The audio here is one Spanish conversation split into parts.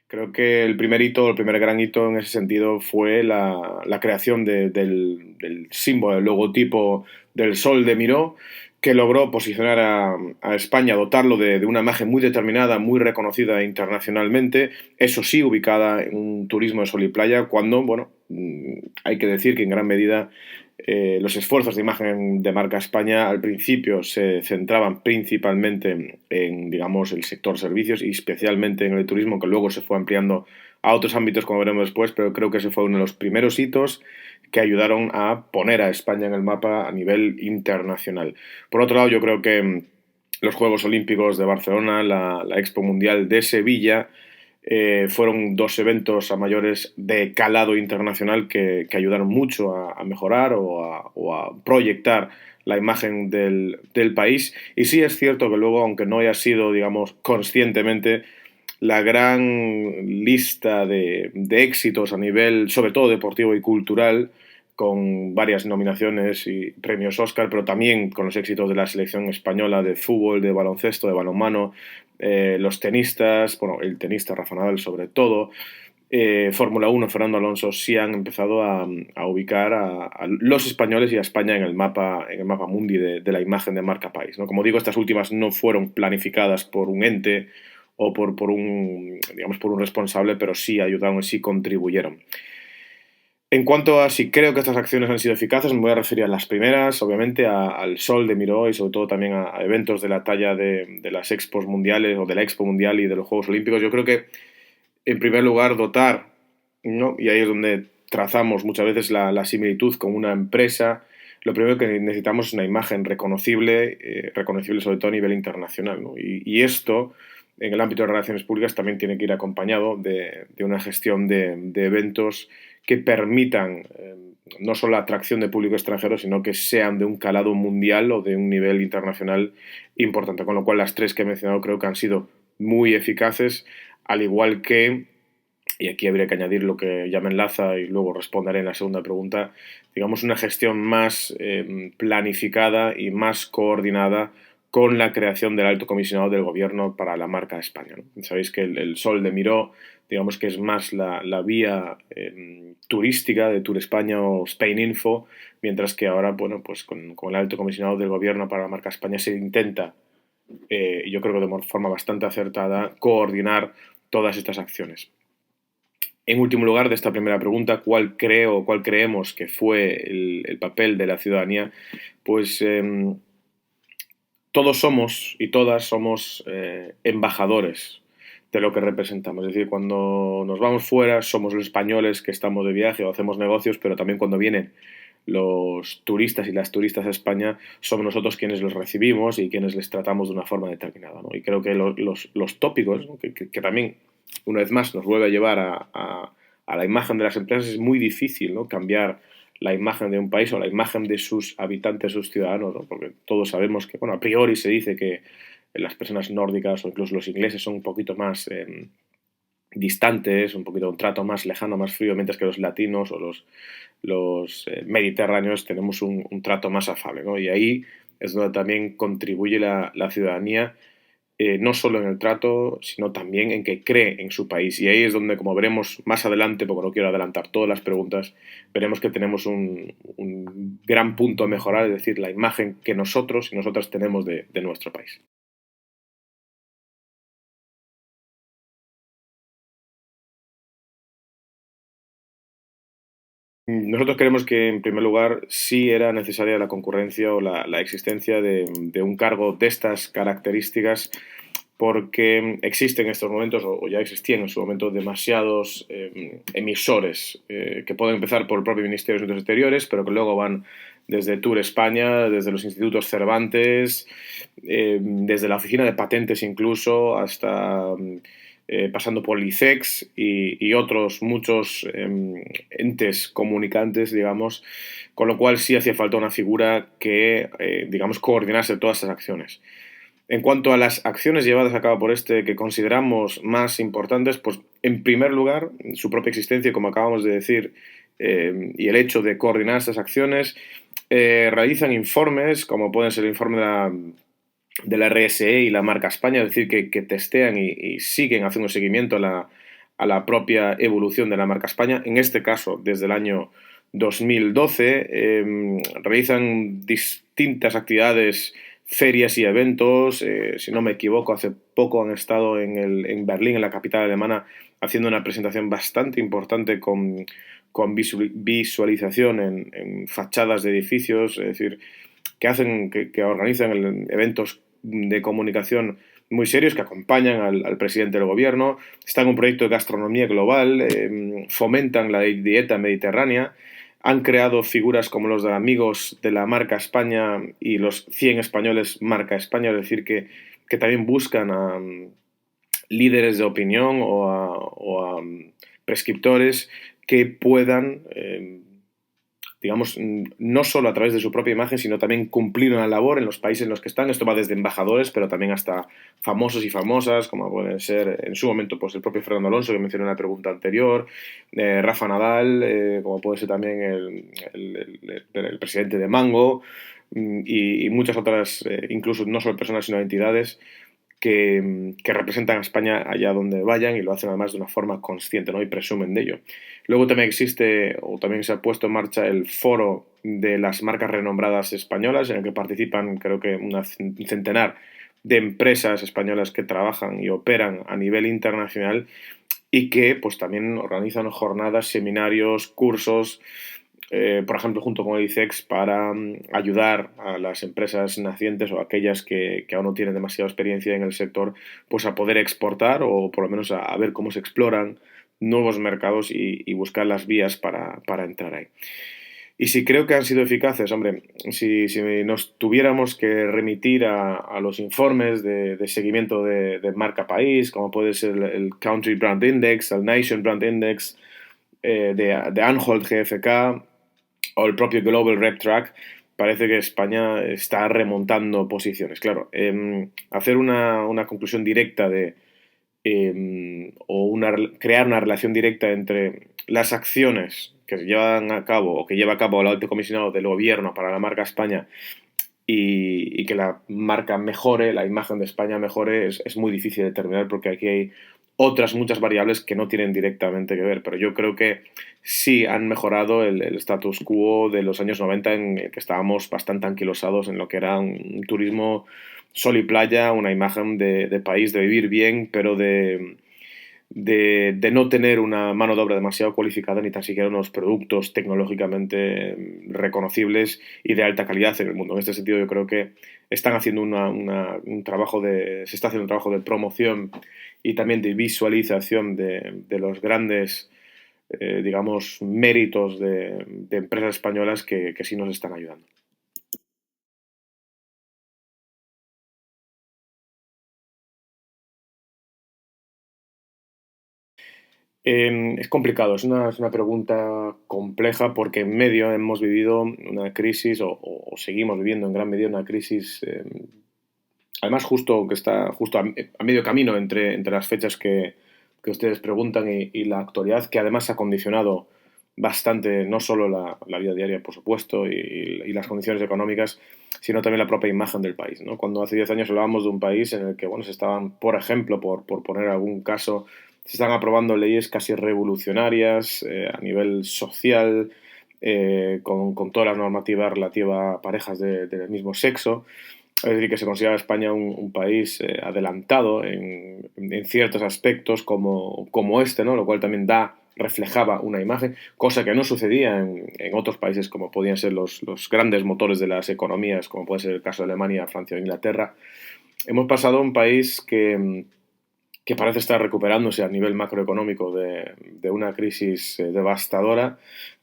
Creo que el primer hito, el primer gran hito en ese sentido fue la creación del símbolo, el logotipo del Sol de Miró, que logró posicionar a España, dotarlo de una imagen muy determinada, muy reconocida internacionalmente, eso sí, ubicada en un turismo de sol y playa, cuando, bueno, hay que decir que en gran medida los esfuerzos de imagen de marca España al principio se centraban principalmente en, digamos, el sector servicios y especialmente en el turismo, que luego se fue ampliando a otros ámbitos, como veremos después, pero creo que ese fue uno de los primeros hitos que ayudaron a poner a España en el mapa a nivel internacional. Por otro lado, yo creo que los Juegos Olímpicos de Barcelona, la Expo Mundial de Sevilla, fueron dos eventos a mayores de calado internacional que ayudaron mucho a mejorar o a proyectar la imagen del país. Y sí es cierto que luego, aunque no haya sido, digamos, conscientemente, la gran lista de éxitos a nivel, sobre todo deportivo y cultural, con varias nominaciones y premios Oscar, pero también con los éxitos de la selección española de fútbol, de baloncesto, de balonmano, los tenistas, bueno, el tenista Rafa Nadal sobre todo, Fórmula 1, Fernando Alonso, sí han empezado a ubicar a los españoles y a España en el mapa mundi de la imagen de marca país, ¿no? Como digo, estas últimas no fueron planificadas por un ente o por un, digamos, por un responsable, pero sí ayudaron, sí contribuyeron. En cuanto a si creo que estas acciones han sido eficaces, me voy a referir a las primeras, obviamente, al Sol de Miró y sobre todo también a eventos de la talla de las expos mundiales o de la Expo Mundial y de los Juegos Olímpicos. Yo creo que, en primer lugar, dotar, ¿no? Y ahí es donde trazamos muchas veces la similitud con una empresa. Lo primero que necesitamos es una imagen reconocible, reconocible sobre todo a nivel internacional, ¿no? Y esto, en el ámbito de relaciones públicas, también tiene que ir acompañado de una gestión de eventos que permitan no solo la atracción de público extranjero, sino que sean de un calado mundial o de un nivel internacional importante. Con lo cual, las tres que he mencionado creo que han sido muy eficaces, al igual que, y aquí habría que añadir lo que ya me enlaza y luego responderé en la segunda pregunta, digamos una gestión más planificada y más coordinada con la creación del alto comisionado del gobierno para la marca España, ¿no? Sabéis que el Sol de Miró, digamos que es más la vía turística de Tour España o Spain Info, mientras que ahora, bueno, pues con el alto comisionado del gobierno para la marca España se intenta, y yo creo que de forma bastante acertada, coordinar todas estas acciones. En último lugar, de esta primera pregunta, ¿cuál creemos que fue el papel de la ciudadanía? Pues todos somos y todas somos embajadores de lo que representamos. Es decir, cuando nos vamos fuera somos los españoles que estamos de viaje o hacemos negocios, pero también cuando vienen los turistas y las turistas a España somos nosotros quienes los recibimos y quienes les tratamos de una forma determinada, ¿no? Y creo que los tópicos, ¿no? que también, una vez más, nos vuelve a llevar a la imagen de las empresas, es muy difícil, ¿no? Cambiar la imagen de un país o la imagen de sus habitantes, sus ciudadanos, ¿no? Porque todos sabemos que, bueno, a priori se dice que las personas nórdicas o incluso los ingleses son un poquito más distantes, un poquito un trato más lejano, más frío, mientras que los latinos o los mediterráneos tenemos un trato más afable, ¿no? Y ahí es donde también contribuye la ciudadanía, no solo en el trato, sino también en que cree en su país. Y ahí es donde, como veremos más adelante, porque no quiero adelantar todas las preguntas, veremos que tenemos un gran punto a mejorar, es decir, la imagen que nosotros y nosotras tenemos de nuestro país. Nosotros creemos que, en primer lugar, sí era necesaria la concurrencia o la existencia de un cargo de estas características porque existen en estos momentos, o ya existían en su momento, demasiados emisores que pueden empezar por el propio Ministerio de Asuntos Exteriores, pero que luego van desde Tour España, desde los institutos Cervantes, desde la oficina de patentes incluso, hasta pasando por el ICEX y otros muchos entes comunicantes, digamos, con lo cual sí hacía falta una figura que, digamos, coordinase todas estas acciones. En cuanto a las acciones llevadas a cabo por este que consideramos más importantes, pues en primer lugar, su propia existencia, como acabamos de decir, y el hecho de coordinar estas acciones, realizan informes, como pueden ser el informe de la RSE y la marca España, es decir, que testean y siguen haciendo seguimiento a la propia evolución de la marca España. En este caso, desde el año 2012, realizan distintas actividades, ferias y eventos. Si no me equivoco, hace poco han estado en Berlín, en la capital alemana, haciendo una presentación bastante importante con visualización en fachadas de edificios, es decir, que organizan eventos de comunicación muy serios que acompañan al presidente del gobierno. Está en un proyecto de gastronomía global, fomentan la dieta mediterránea, han creado figuras como los de amigos de la marca España y los 100 españoles marca España, es decir, que también buscan a líderes de opinión o a prescriptores que puedan, digamos, no solo a través de su propia imagen, sino también cumplir una labor en los países en los que están. Esto va desde embajadores, pero también hasta famosos y famosas, como pueden ser en su momento pues el propio Fernando Alonso, que mencioné en la pregunta anterior, Rafa Nadal, como puede ser también el presidente de Mango, y muchas otras, incluso no solo personas, sino entidades que representan a España allá donde vayan y lo hacen además de una forma consciente, ¿no? Y presumen de ello. Luego también existe, o también se ha puesto en marcha, el foro de las marcas renombradas españolas, en el que participan creo que un centenar de empresas españolas que trabajan y operan a nivel internacional y que pues también organizan jornadas, seminarios, cursos, por ejemplo, junto con el ICEX, para ayudar a las empresas nacientes o aquellas que aún no tienen demasiada experiencia en el sector, pues a poder exportar o por lo menos a ver cómo se exploran nuevos mercados y buscar las vías para entrar ahí. Y si creo que han sido eficaces, hombre, si nos tuviéramos que remitir a los informes de seguimiento de marca país, como puede ser el Country Brand Index, el Nation Brand Index, de Anhalt GfK, o el propio Global Rep Track, parece que España está remontando posiciones. Claro, hacer una conclusión directa crear una relación directa entre las acciones que se llevan a cabo o que lleva a cabo el alto comisionado del gobierno para la marca España y que la marca mejore, la imagen de España mejore, es muy difícil de determinar porque aquí hay otras muchas variables que no tienen directamente que ver, pero yo creo que sí han mejorado el status quo de los años 90 en el que estábamos bastante anquilosados en lo que era un turismo sol y playa, una imagen de país, de vivir bien, pero de no tener una mano de obra demasiado cualificada ni tan siquiera unos productos tecnológicamente reconocibles y de alta calidad en el mundo. En este sentido yo creo que están haciendo un trabajo se está haciendo un trabajo de promoción y también de visualización de los grandes, digamos, méritos de empresas españolas que sí nos están ayudando. Es complicado, es una pregunta compleja porque en medio hemos vivido una crisis o seguimos viviendo en gran medida una crisis, además justo que está justo a medio camino entre las fechas que ustedes preguntan y la actualidad, que además ha condicionado bastante no solo la vida diaria, por supuesto, y las condiciones económicas, sino también la propia imagen del país, ¿no? Cuando hace 10 años hablábamos de un país en el que, bueno, se estaban, por ejemplo, por poner algún caso, se están aprobando leyes casi revolucionarias a nivel social, con toda la normativa relativa a parejas del mismo sexo. Es decir, que se considera España un país adelantado en ciertos aspectos como este, ¿no? Lo cual también reflejaba una imagen, cosa que no sucedía en otros países como podían ser los grandes motores de las economías, como puede ser el caso de Alemania, Francia o Inglaterra. Hemos pasado a un país que parece estar recuperándose a nivel macroeconómico de una crisis devastadora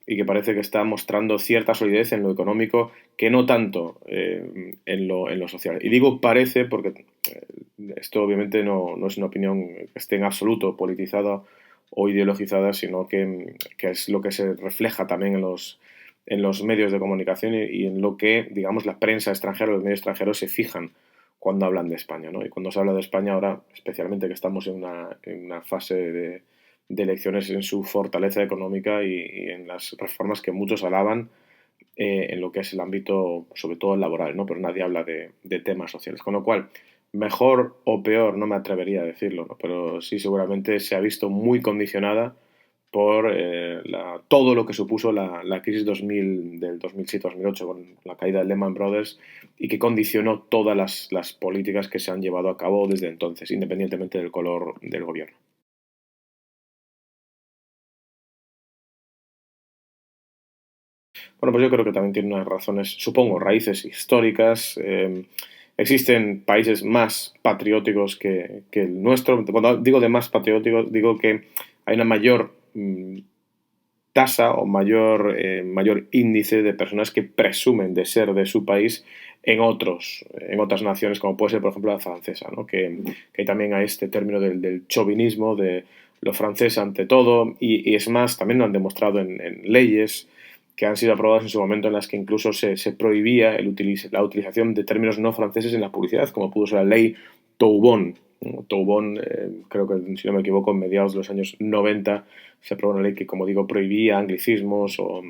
y que parece que está mostrando cierta solidez en lo económico, que no tanto en lo social. Y digo parece porque esto obviamente no es una opinión que esté en absoluto politizada o ideologizada, sino que es lo que se refleja también en los medios de comunicación y en lo que, digamos, la prensa extranjera, los medios extranjeros se fijan cuando hablan de España, ¿no? Y cuando se habla de España ahora, especialmente que estamos en una fase de elecciones, en su fortaleza económica y en las reformas que muchos alaban en lo que es el ámbito, sobre todo el laboral, ¿no? Pero nadie habla de temas sociales. Con lo cual, mejor o peor, no me atrevería a decirlo, ¿no? Pero sí seguramente se ha visto muy condicionada por todo lo que supuso la crisis 2000, del 2007-2008 con la caída de Lehman Brothers y que condicionó todas las políticas que se han llevado a cabo desde entonces, independientemente del color del gobierno. Bueno, pues yo creo que también tiene unas razones, supongo, raíces históricas. Existen países más patrióticos que el nuestro. Cuando digo de más patrióticos, digo que hay una mayor tasa o mayor índice de personas que presumen de ser de su país en otras naciones, como puede ser, por ejemplo, la francesa, ¿no? Que también hay este término del chauvinismo, de lo francés ante todo, y es más, también lo han demostrado en leyes que han sido aprobadas en su momento en las que incluso se prohibía la utilización de términos no franceses en la publicidad, como pudo ser la ley Toubon. Toubon, creo que si no me equivoco, en mediados de los años 90 se aprobó una ley que, como digo, prohibía anglicismos o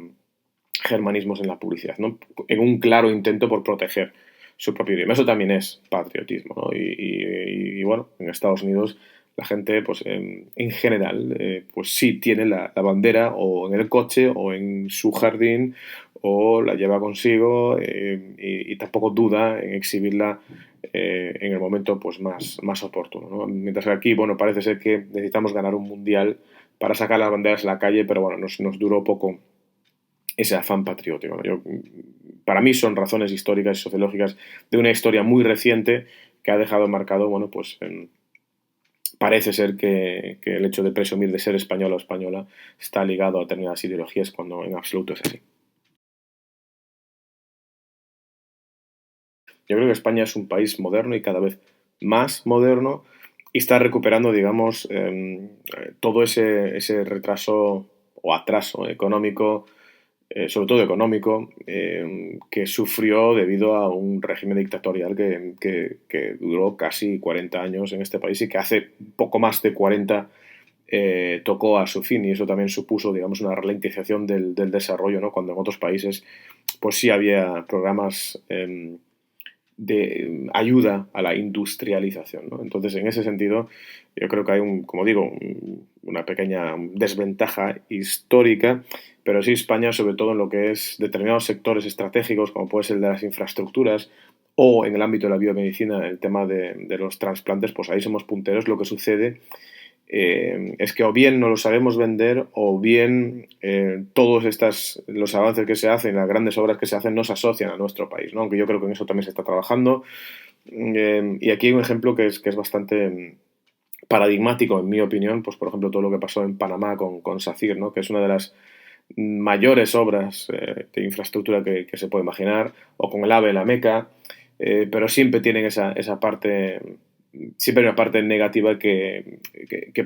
germanismos en la publicidad, ¿no? En un claro intento por proteger su propio idioma. Eso también es patriotismo, ¿no? Y bueno, en Estados Unidos la gente, pues en general, pues sí tiene la bandera o en el coche o en su jardín o la lleva consigo y tampoco duda en exhibirla en el momento pues más oportuno, ¿no? Mientras que aquí, bueno, parece ser que necesitamos ganar un mundial para sacar las banderas a la calle, pero bueno, nos duró poco ese afán patriótico, ¿no? Para mí son razones históricas y sociológicas de una historia muy reciente que ha dejado marcado, bueno, pues parece ser que el hecho de presumir de ser español o española está ligado a determinadas ideologías cuando en absoluto es así. Yo creo que España es un país moderno y cada vez más moderno y está recuperando, digamos, todo ese retraso o atraso económico, sobre todo económico, que sufrió debido a un régimen dictatorial que duró casi 40 años en este país y que hace poco más de 40 tocó a su fin y eso también supuso, digamos, una ralentización del desarrollo, ¿no? Cuando en otros países pues sí había programas de ayuda a la industrialización, ¿no? Entonces, en ese sentido, yo creo que hay como digo, una pequeña desventaja histórica, pero sí España, sobre todo en lo que es determinados sectores estratégicos, como puede ser el de las infraestructuras o en el ámbito de la biomedicina, el tema de los trasplantes, pues ahí somos punteros. Lo que sucede es que o bien no lo sabemos vender o bien todos los avances que se hacen, las grandes obras que se hacen no se asocian a nuestro país, ¿no? Aunque yo creo que en eso también se está trabajando. Y aquí hay un ejemplo que es bastante paradigmático, en mi opinión, pues por ejemplo todo lo que pasó en Panamá con SACIR, ¿no? Que es una de las mayores obras de infraestructura que se puede imaginar, o con el AVE, la Meca, pero siempre tienen esa parte, siempre hay una parte negativa que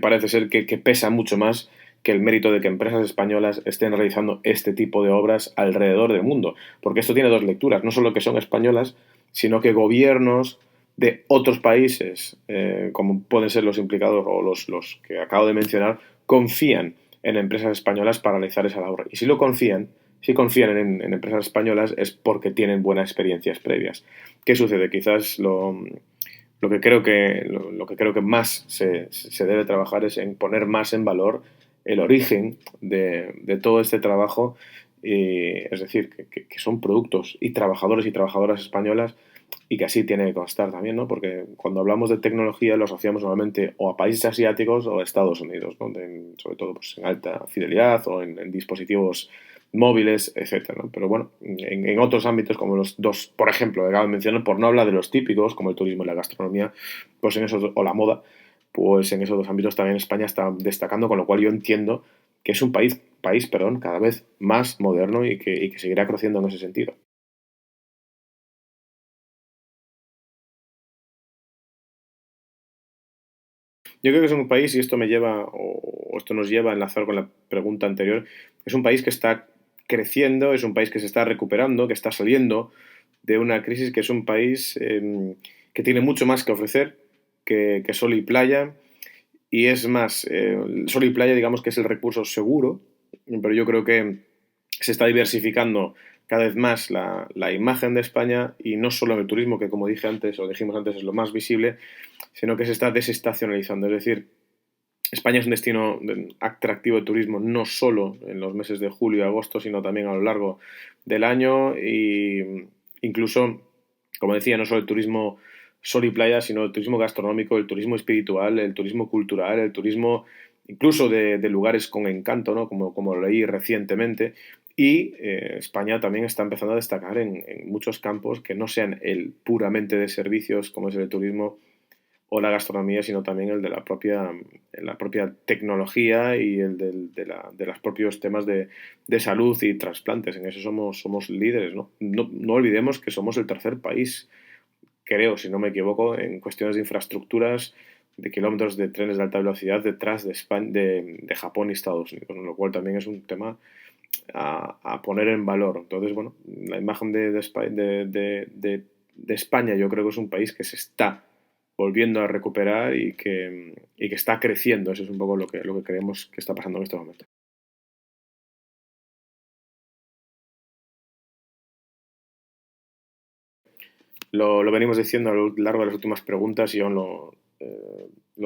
parece ser que pesa mucho más que el mérito de que empresas españolas estén realizando este tipo de obras alrededor del mundo. Porque esto tiene dos lecturas, no solo que son españolas, sino que gobiernos de otros países, como pueden ser los implicados o los que acabo de mencionar, confían en empresas españolas para realizar esa labor. Y si confían en empresas españolas es porque tienen buenas experiencias previas. ¿Qué sucede? Quizás lo que creo que más se debe trabajar es en poner más en valor el origen de todo este trabajo, es decir, que son productos y trabajadores y trabajadoras españolas y que así tiene que constar también, ¿no? Porque cuando hablamos de tecnología lo asociamos normalmente o a países asiáticos o a Estados Unidos, ¿no? Sobre todo pues, en alta fidelidad o en dispositivos móviles, etcétera, ¿no? Pero bueno, en otros ámbitos como los dos, por ejemplo, que acabo de mencionar, por no hablar de los típicos como el turismo y la gastronomía, pues en esos, o la moda, pues en esos dos ámbitos también España está destacando, con lo cual yo entiendo que es un país, perdón, cada vez más moderno y que seguirá creciendo en ese sentido. Yo creo que es un país, y esto me lleva, o esto nos lleva a enlazar con la pregunta anterior, es un país que está creciendo, es un país que se está recuperando, que está saliendo de una crisis, que es un país que tiene mucho más que ofrecer que sol y playa, y es más, sol y playa digamos que es el recurso seguro, pero yo creo que se está diversificando cada vez más la imagen de España, y no solo en el turismo, que como dije antes, o dijimos antes, es lo más visible, sino que se está desestacionalizando. Es decir, España es un destino atractivo de turismo no solo en los meses de julio y agosto, sino también a lo largo del año, y incluso, como decía, no solo el turismo sol y playa, sino el turismo gastronómico, el turismo espiritual, el turismo cultural, el turismo incluso de lugares con encanto, ¿no? Como lo leí recientemente. Y España también está empezando a destacar en muchos campos que no sean el puramente de servicios, como es el turismo o la gastronomía, sino también el de la propia tecnología y el de los propios temas de salud y trasplantes. En eso somos líderes, ¿no? No olvidemos que somos el tercer país, creo, si no me equivoco, en cuestiones de infraestructuras, de kilómetros de trenes de alta velocidad detrás de España, de Japón y Estados Unidos, con lo cual también es un tema a poner en valor. Entonces, bueno, la imagen de España, yo creo que es un país que se está volviendo a recuperar y que está creciendo. Eso es un poco lo que creemos que está pasando en este momento. Lo venimos diciendo a lo largo de las últimas preguntas y aún lo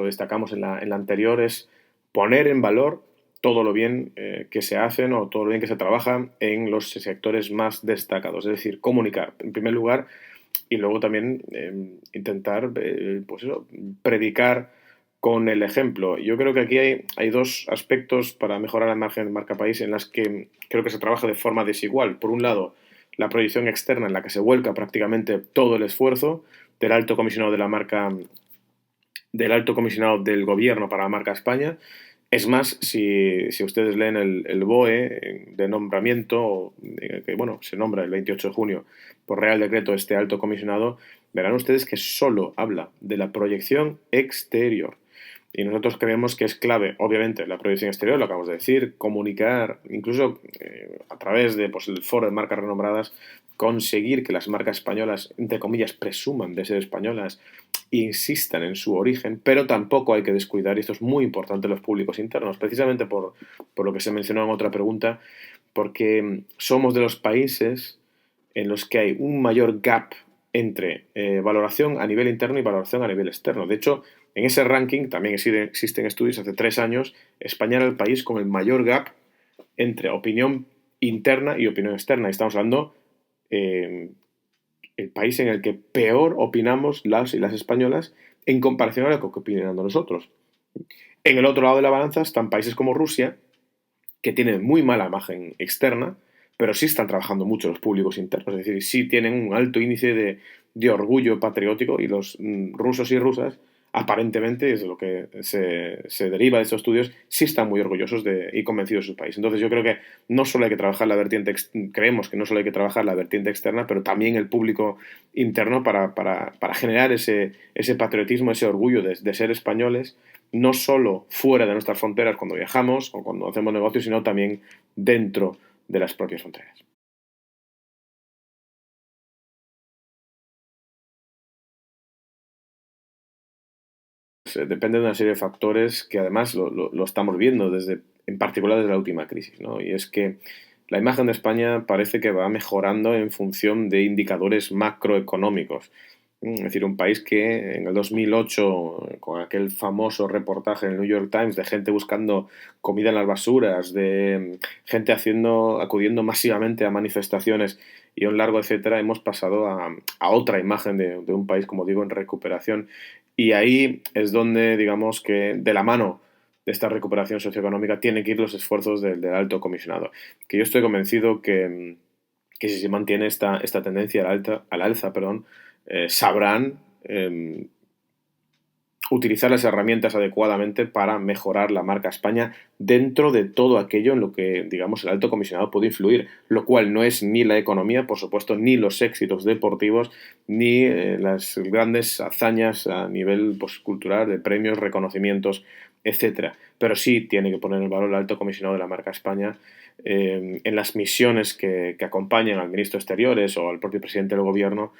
destacamos en la anterior, es poner en valor todo lo bien que se hacen o todo lo bien que se trabaja en los sectores más destacados. Es decir, comunicar, en primer lugar, y luego también intentar, pues eso, predicar con el ejemplo. Yo creo que aquí hay dos aspectos para mejorar la imagen de marca país en las que creo que se trabaja de forma desigual. Por un lado, la proyección externa en la que se vuelca prácticamente todo el esfuerzo del alto comisionado de la marca, del alto comisionado del gobierno para la marca España. Es más, si ustedes leen el BOE de nombramiento, que bueno, se nombra el 28 de junio por Real Decreto este alto comisionado, verán ustedes que solo habla de la proyección exterior. Y nosotros creemos que es clave, obviamente, la proyección exterior, lo acabamos de decir, comunicar, incluso a través de pues, el foro de marcas renombradas, conseguir que las marcas españolas, entre comillas, presuman de ser españolas e insistan en su origen, pero tampoco hay que descuidar, y esto es muy importante, los públicos internos, precisamente por lo que se mencionó en otra pregunta, porque somos de los países en los que hay un mayor gap entre valoración a nivel interno y valoración a nivel externo. De hecho, en ese ranking también existen estudios hace 3 años. España era el país con el mayor gap entre opinión interna y opinión externa. Y estamos hablando el país en el que peor opinamos las y las españolas en comparación a lo que opinan nosotros. En el otro lado de la balanza están países como Rusia, que tienen muy mala imagen externa, pero sí están trabajando mucho los públicos internos, es decir, sí tienen un alto índice de orgullo patriótico, y los rusos y rusas, aparentemente, es lo que se deriva de estos estudios, sí están muy orgullosos y convencidos de su país. Entonces yo creo que no solo hay que trabajar la vertiente, creemos que no solo hay que trabajar la vertiente externa, pero también el público interno para generar ese patriotismo, ese orgullo de ser españoles, no solo fuera de nuestras fronteras cuando viajamos o cuando hacemos negocios, sino también dentro de las propias fronteras. Depende de una serie de factores que además lo estamos viendo en particular desde la última crisis, ¿no? Y es que la imagen de España parece que va mejorando en función de indicadores macroeconómicos. Es decir, un país que en el 2008, con aquel famoso reportaje en el New York Times de gente buscando comida en las basuras, de gente acudiendo masivamente a manifestaciones y un largo etcétera, hemos pasado a otra imagen de un país, como digo, en recuperación. Y ahí es donde, digamos que de la mano de esta recuperación socioeconómica tienen que ir los esfuerzos del alto comisionado. Que yo estoy convencido que si se mantiene esta tendencia al alza, perdón, sabrán utilizar las herramientas adecuadamente para mejorar la marca España dentro de todo aquello en lo que, digamos, el alto comisionado puede influir, lo cual no es ni la economía, por supuesto, ni los éxitos deportivos, ni las grandes hazañas a nivel pues, cultural, de premios, reconocimientos, etcétera. Pero sí tiene que poner en valor el alto comisionado de la marca España en las misiones que acompañan al ministro de Exteriores o al propio presidente del gobierno.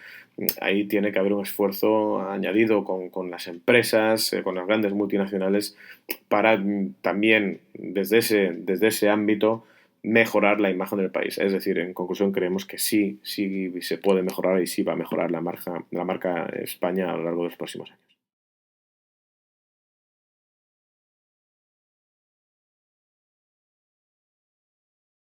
Ahí tiene que haber un esfuerzo añadido con las empresas, con las grandes multinacionales, para también desde ese ámbito mejorar la imagen del país. Es decir, en conclusión, creemos que sí se puede mejorar y sí va a mejorar la marca España a lo largo de los próximos años.